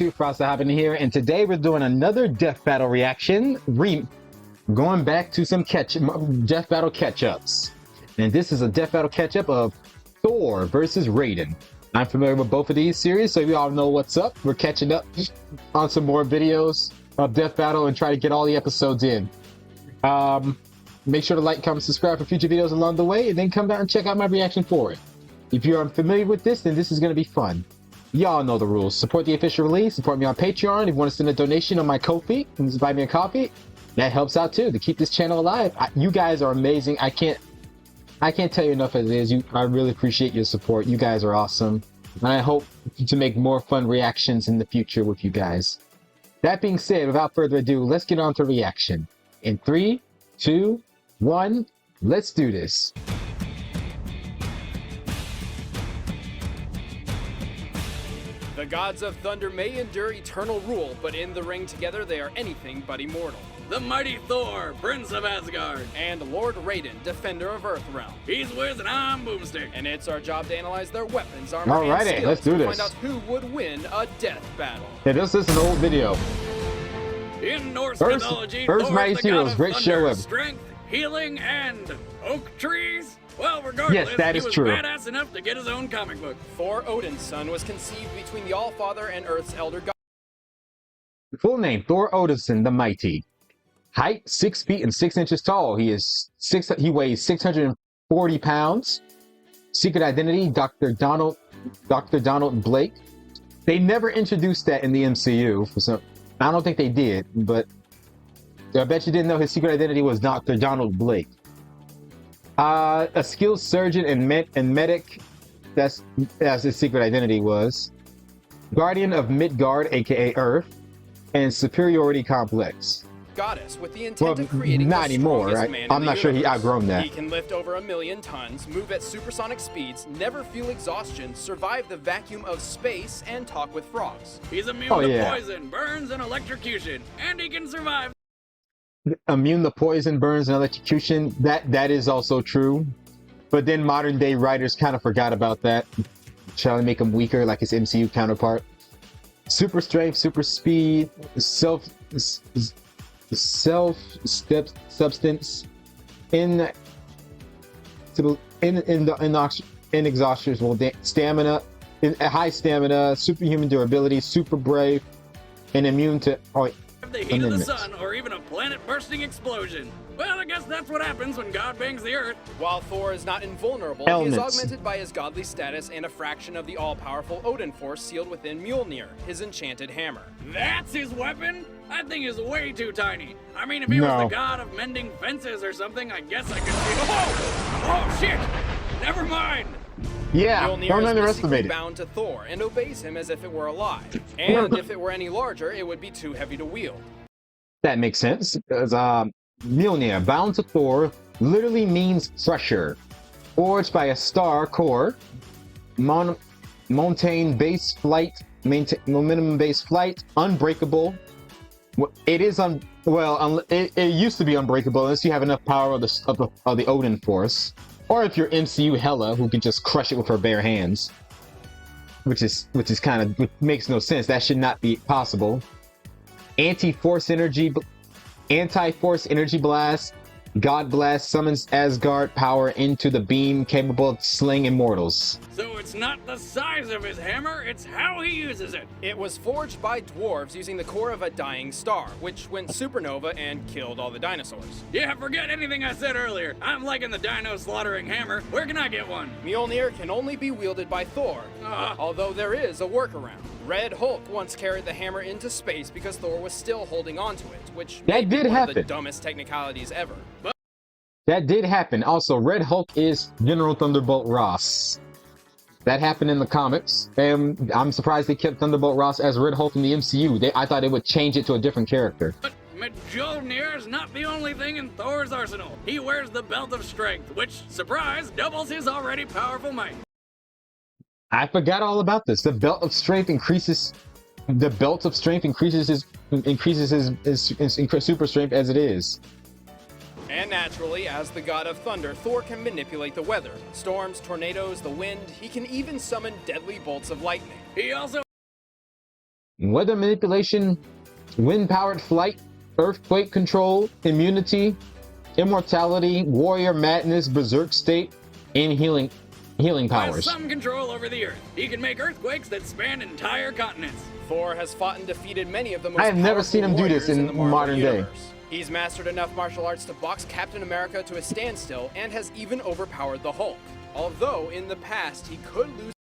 YouTube, Frosty Hobidon here, and today we're doing another Death Battle reaction. Going back to some Death Battle catch-ups. And this is a Death Battle catch-up of Thor versus Raiden. I'm familiar with both of these series, so you all know what's up. We're catching up on some more videos of Death Battle and try to get all the episodes in. Make sure to like, comment, subscribe for future videos along the way, and then come down and check out my reaction for it. If you're unfamiliar with this, then this is going to be fun. Y'all know the rules. Support the official release. Support me on Patreon. If you want to send a donation on my Ko-fi, and just buy me a coffee, that helps out too to keep this channel alive. You guys are amazing. I can't tell you enough as it is. I really appreciate your support. You guys are awesome, and I hope to make more fun reactions in the future with you guys. That being said, without further ado, let's get on to reaction. In 3, 2, 1, let's do this. The gods of thunder may endure eternal rule, but in the ring together they are anything but immortal. The mighty Thor, Prince of Asgard. And Lord Raiden, Defender of Earthrealm. He's with an arm boomstick. And it's our job to analyze their weapons, armor, Alrighty, and skills let's do to this. find out who would win a death battle. Yeah, this is an old video. In Norse First mythology, Mighty Thor's the Heroes, god of great thunder, show ever. strength, healing, and oak trees. Well, regardless, Yes, that is he was true. badass enough to get his own comic book. Thor, Odin's son, was conceived between the All-Father and Earth's elder god. Full name: Thor Odinson the Mighty. Height: 6 feet and 6 inches tall. He weighs 640 pounds. Secret identity: Dr. Donald Blake. They never introduced that in the MCU. I don't think they did, but I bet you didn't know his secret identity was Dr. Donald Blake. A skilled surgeon and medic. That's his secret identity was. Guardian of Midgard, aka Earth, and Superiority Complex. Goddess with the intent of creating not the anymore, strongest right? man in I'm the not sure he universe. outgrown that. He can lift over 1,000,000 tons, move at supersonic speeds, never feel exhaustion, survive the vacuum of space, and talk with frogs. He's immune to poison, burns, and electrocution, and he can survive. Immune to poison, burns, and electrocution. That is also true. But then modern day writers kind of forgot about that, trying to make him weaker like his MCU counterpart. Super strength, super speed, substance, inexhaustible stamina, high stamina, superhuman durability, super brave, and immune to The heat of the sun, or even a planet-bursting explosion. Well, I guess that's what happens when God bangs the Earth. While Thor is not invulnerable, he is augmented by his godly status and a fraction of the all-powerful Odin force sealed within Mjolnir, his enchanted hammer. That's his weapon? That thing is way too tiny. I mean, if he was the god of mending fences or something, I guess I could see. Oh, shit! Never mind! Yeah, Mjolnir don't is underestimate it. bound to Thor and obeys him as if it were alive. And if it were any larger, it would be too heavy to wield. That makes sense, because Mjolnir, bound to Thor, literally means crusher. Forged by a star core, momentum based flight, unbreakable. It is it used to be unbreakable unless you have enough power of the Odin force. Or if you're MCU Hela, who can just crush it with her bare hands, which makes no sense. That should not be possible. Anti-force energy blast. God blast summons Asgard power into the beam capable of slaying immortals. So it's not the size of his hammer, it's how he uses it. It was forged by dwarves using the core of a dying star, which went supernova and killed all the dinosaurs. Yeah, forget anything I said earlier. I'm liking the dino slaughtering hammer. Where can I get one? Mjolnir can only be wielded by Thor, although there is a workround. Red Hulk once carried the hammer into space because Thor was still holding onto it, which may be one of the dumbest technicalities ever. That did happen. Also, Red Hulk is General Thunderbolt Ross. That happened in the comics, and I'm surprised they kept Thunderbolt Ross as Red Hulk in the MCU. I thought they would change it to a different character. But Mjolnir is not the only thing in Thor's arsenal. He wears the Belt of Strength, which, surprise, doubles his already powerful might. I forgot all about this. The Belt of Strength increases his super strength as it is. And naturally, as the god of thunder, Thor can manipulate the weather. Storms, tornadoes, the wind, he can even summon deadly bolts of lightning. He also weather manipulation, wind-powered flight, earthquake control, immunity, immortality, warrior madness, berserk state, and healing powers. Has some control over the earth. He can make earthquakes that span entire continents. Thor has fought and defeated many of the most I have never seen him do this in the modern day. He's mastered enough martial arts to box Captain America to a standstill and has even overpowered the Hulk. Although in the past he could lose.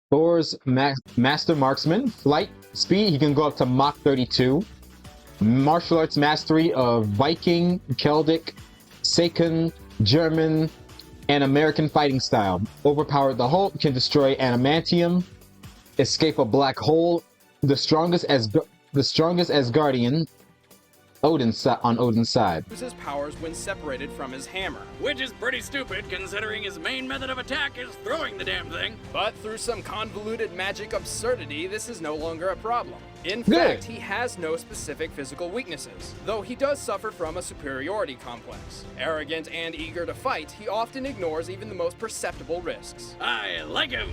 Thor's master marksman, flight speed, he can go up to Mach 32. Martial arts mastery of Viking, Celtic, Sakan, German, and American fighting style. Overpowered the Hulk, can destroy adamantium, escape a black hole, the strongest Asgardian, on Odin's side. His powers when separated from his hammer. Which is pretty stupid considering his main method of attack is throwing the damn thing. But through some convoluted magic absurdity, this is no longer a problem. In fact, he has no specific physical weaknesses, though he does suffer from a superiority complex. Arrogant and eager to fight, he often ignores even the most perceptible risks. I like him.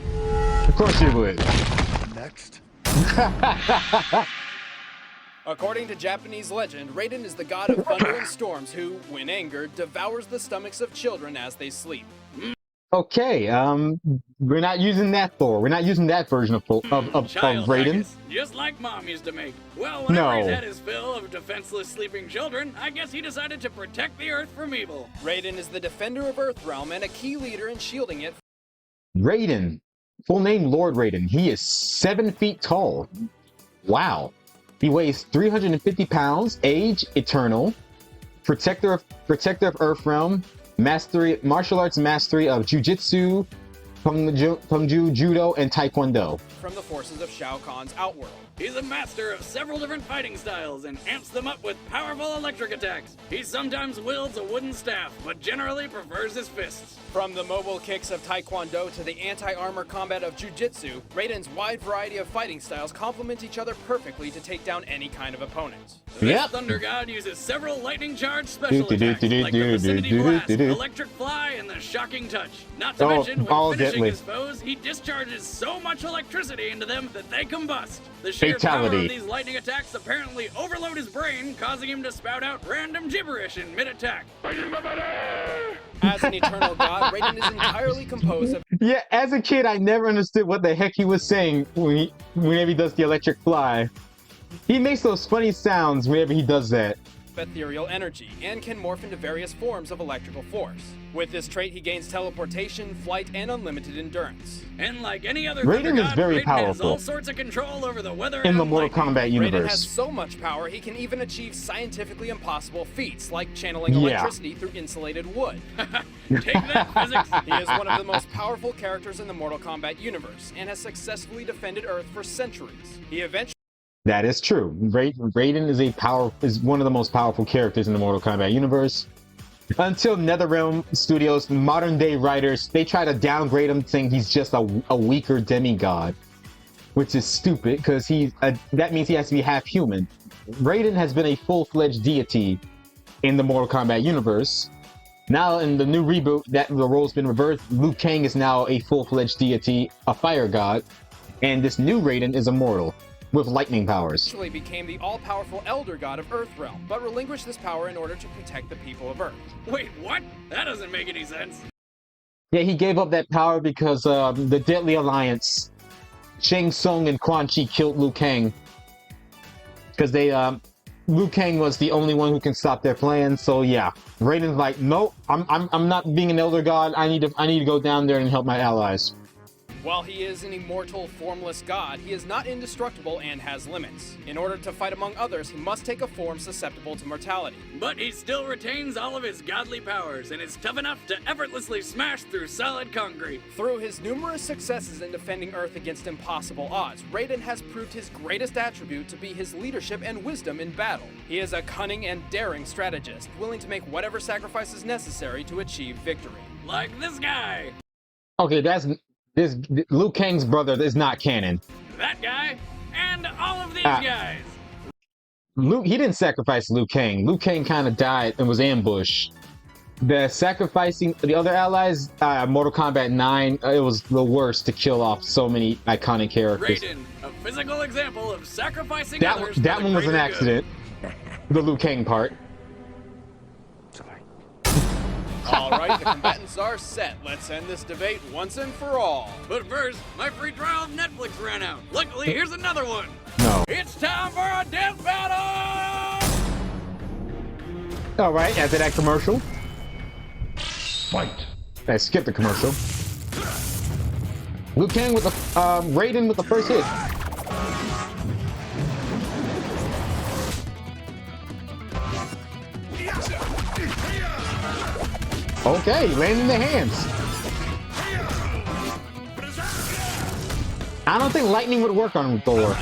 Of course you would. Next. According to Japanese legend, Raiden is the god of thunder and storms who, when angered, devours the stomachs of children as they sleep. Okay, we're not using that Thor. We're not using that version of Raiden. Just like Mom used to make. Well, whenever he's had his fill of defenseless sleeping children, I guess he decided to protect the Earth from evil. Raiden is the defender of Earthrealm and a key leader in shielding it. Raiden, full name Lord Raiden. He is 7 feet tall. Wow. He weighs 350 pounds, age eternal, protector of Earthrealm, martial arts mastery of Jiu-Jitsu, Kung-Ju, Judo, and Taekwondo. From the forces of Shao Kahn's Outworld. He's a master of several different fighting styles and amps them up with powerful electric attacks. He sometimes wields a wooden staff, but generally prefers his fists. From the mobile kicks of Taekwondo to the anti-armor combat of Jiu-Jitsu, Raiden's wide variety of fighting styles complement each other perfectly to take down any kind of opponent. This Thunder God uses several lightning-charged special attacks, like the Vicinity Blast, Electric Fly, and the Shocking Touch. Not to mention, when finishing his foes, he discharges so much electricity into them that they combust. The sheer power of these lightning attacks apparently overload his brain, causing him to spout out random gibberish in mid-attack. As an eternal god, Raiden is entirely composed of... Yeah, as a kid, I never understood what the heck he was saying whenever he does the electric fly. He makes those funny sounds whenever he does that. Ethereal energy and can morph into various forms of electrical force. With this trait, he gains teleportation, flight, and unlimited endurance. And like any other Raiden is very Raiden powerful. has all sorts of control over the weather in the and Mortal Kombat universe. Raiden has so much power, he can even achieve scientifically impossible feats, like channeling electricity through insulated wood. Take that, physics! He is one of the most powerful characters in the Mortal Kombat universe, and has successfully defended Earth for centuries. He eventually... That is true. Raiden is one of the most powerful characters in the Mortal Kombat universe. Until NetherRealm Studios, modern day writers, they try to downgrade him, saying he's just a weaker demigod, which is stupid because that means he has to be half human. Raiden has been a full-fledged deity in the Mortal Kombat universe. Now in the new reboot, the role's been reversed. Liu Kang is now a full-fledged deity, a fire god, and this new Raiden is immortal with lightning powers. Actually became the all-powerful Elder God of Earthrealm, but relinquished this power in order to protect the people of Earth. Wait, what? That doesn't make any sense. Yeah, he gave up that power because the Deadly Alliance, Shang Tsung and Quan Chi killed Liu Kang. Because Liu Kang was the only one who can stop their plan. So yeah, Raiden's like, no, I'm not being an Elder God. I need to go down there and help my allies. While he is an immortal, formless god, he is not indestructible and has limits. In order to fight among others, he must take a form susceptible to mortality. But he still retains all of his godly powers and is tough enough to effortlessly smash through solid concrete. Through his numerous successes in defending Earth against impossible odds, Raiden has proved his greatest attribute to be his leadership and wisdom in battle. He is a cunning and daring strategist, willing to make whatever sacrifices necessary to achieve victory. Like this guy! Okay, this Liu Kang's brother is not canon. That guy, and all of these guys. He didn't sacrifice Liu Kang. Liu Kang kind of died and was ambushed. The sacrificing the other allies, Mortal Kombat 9, it was the worst to kill off so many iconic characters. Raiden, a physical example of sacrificing That others. that one was an accident. The Liu Kang part. All right, the combatants are set. Let's end this debate once and for all. But first, my free trial of Netflix ran out. Luckily, here's another one. No. It's time for a death battle! All right, after that commercial. Fight. I skipped the commercial. Liu Kang with the Raiden with the first hit. Okay, landing in the hands. I don't think lightning would work on Thor.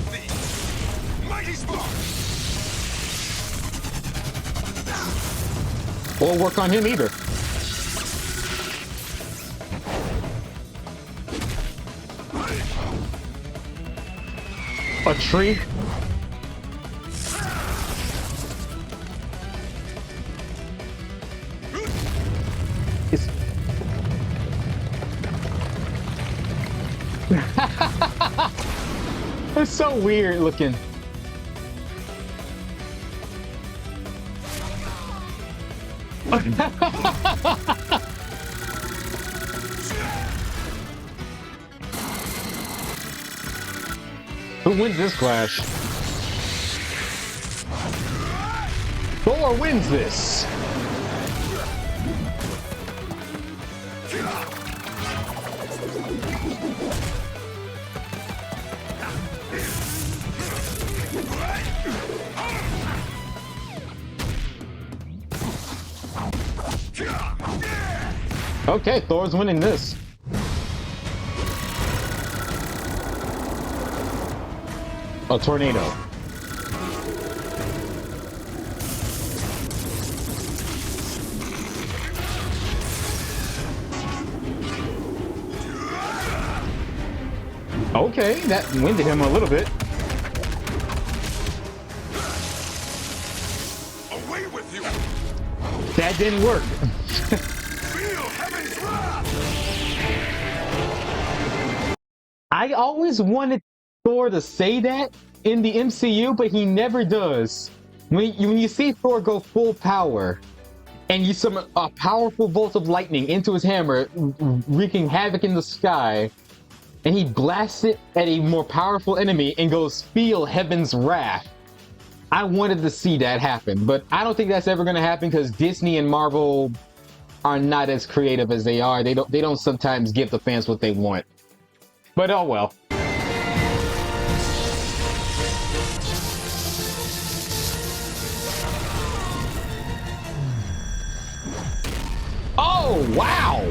Or work on him either. A tree? It's... It's so weird looking. Who wins this clash? Thor wins this. Okay, Thor's winning this. A tornado. Okay, that winded him a little bit. Away with you. That didn't work. Feel heaven's wrath. I always wanted Thor to say that in the MCU, but he never does. When you see Thor go full power, and you summon a powerful bolt of lightning into his hammer, wreaking havoc in the sky, and he blasts it at a more powerful enemy and goes, "Feel heaven's wrath." I wanted to see that happen, but I don't think that's ever going to happen because Disney and Marvel are not as creative as they are. They don't sometimes give the fans what they want. But oh well. Oh, wow!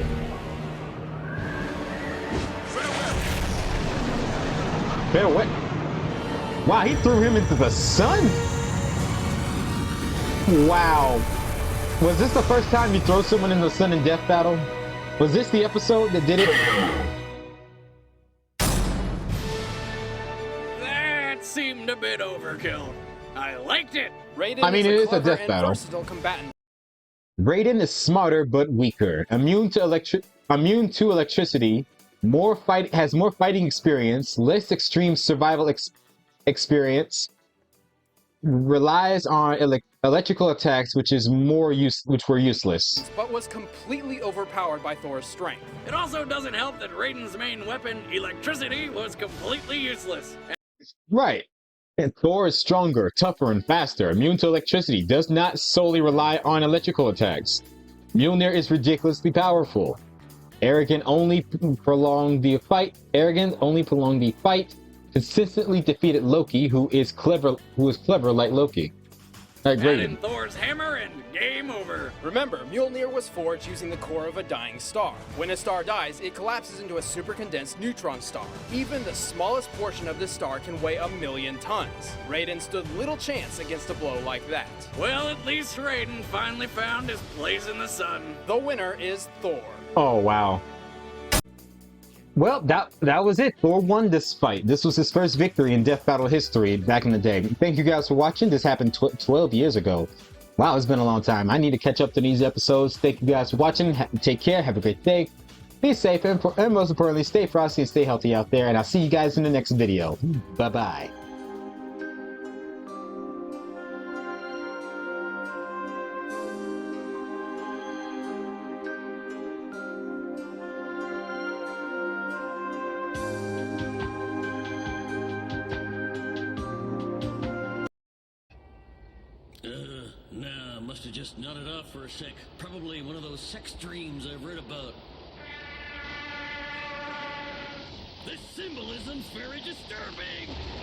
Farewell. Wow, he threw him into the sun? Wow. Was this the first time you throw someone in the sun in death battle? Was this the episode that did it? That seemed a bit overkill. I liked it. Raiden I mean, it is a clever death and battle. versatile combatant. Raiden is smarter but weaker. Immune to electricity, has more fighting experience, less extreme survival experience, relies on electrical attacks, which were useless. But was completely overpowered by Thor's strength. It also doesn't help that Raiden's main weapon, electricity, was completely useless. Right. And Thor is stronger, tougher, and faster. Immune to electricity, does not solely rely on electrical attacks. Mjolnir is ridiculously powerful. Arrogant only prolonged the fight. Consistently defeated Loki, who is clever like Loki. Add in Thor's hammer and game over. Remember, Mjolnir was forged using the core of a dying star. When a star dies, it collapses into a supercondensed neutron star. Even the smallest portion of this star can weigh 1,000,000 tons. Raiden stood little chance against a blow like that. Well, at least Raiden finally found his place in the sun. The winner is Thor. Oh, wow. Well, that was it. Thor won this fight. This was his first victory in Death Battle history back in the day. Thank you guys for watching. This happened 12 years ago. Wow, it's been a long time. I need to catch up to these episodes. Thank you guys for watching. Take care. Have a great day. Be safe, and most importantly, stay frosty and stay healthy out there. And I'll see you guys in the next video. Bye-bye. Nah, must have just nodded off for a sec. Probably one of those sex dreams I've read about. The symbolism's very disturbing!